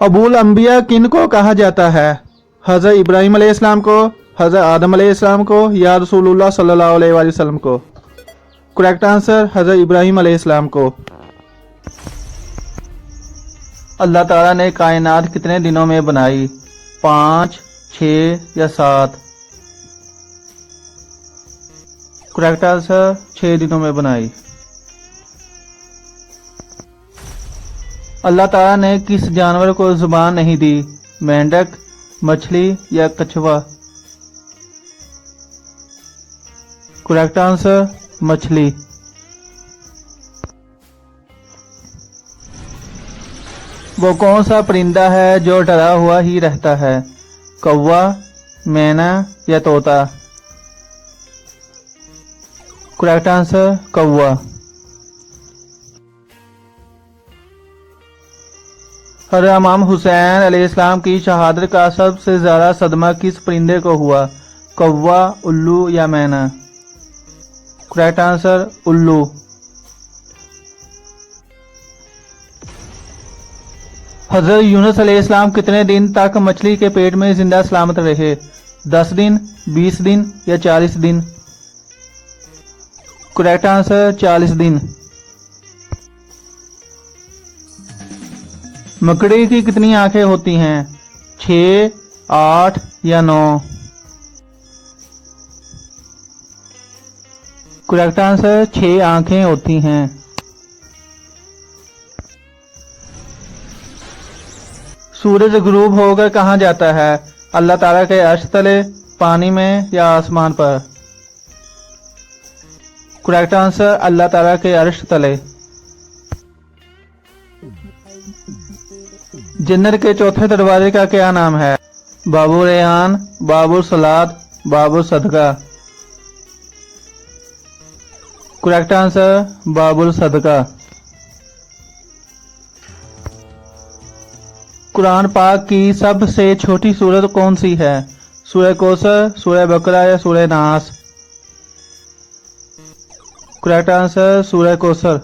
अबूल अंबिया किन को कहा जाता है? हज़रत इब्राहीम अलैहिस्सलाम को, हज़रत आदम अलैहिस्सलाम को या रसूलुल्लाह सल्लल्लाहु अलैहि वसल्लम को? करेक्ट आंसर हज़रत इब्राहीम अलैहिस्सलाम को। अल्लाह ताला ने कायनात कितने दिनों में बनाई? 5, 6 या 7? करेक्ट आंसर 6 दिनों में बनाई। अल्लाह ताला ने किस जानवर को जुबान नहीं दी? मेंढक, मछली या कछुआ? करेक्ट आंसर मछली। वो कौन सा परिंदा है जो डरा हुआ ही रहता है? कौवा, मैना या तोता? करेक्ट आंसर कौवा। हज़रत इमाम हुसैन अलैहिस्सलाम की शहादत का सबसे ज्यादा सदमा किस परिंदे को हुआ? कौवा, उल्लू या मैना? करेक्ट आंसर उल्लू। हज़रत यूनुस अलैहिस्सलाम कितने दिन तक मछली के पेट में जिंदा सलामत रहे? 10 दिन, 20 दिन या 40 दिन? करेक्ट आंसर 40 दिन। मकड़ी की कितनी आंखें होती हैं? 6, 8 या 9? करेक्ट आंसर 6 आंखें होती हैं। सूरज गुरूब होकर कहाँ जाता है? अल्लाह ताला के अर्श तले, पानी में या आसमान पर? करेक्ट आंसर अल्लाह ताला के अर्श तले। जन्नत के चौथे दरवाजे का क्या नाम है? बाबुल रेयान, बाबुल सलाद, बाबुल सदका? करेक्ट आंसर बाबुल सदका। कुरान पाक की सबसे छोटी सूरत कौन सी है? सूरह कौसर, सूरह बकरा या सूरह नास? करेक्ट आंसर सूरह कौसर।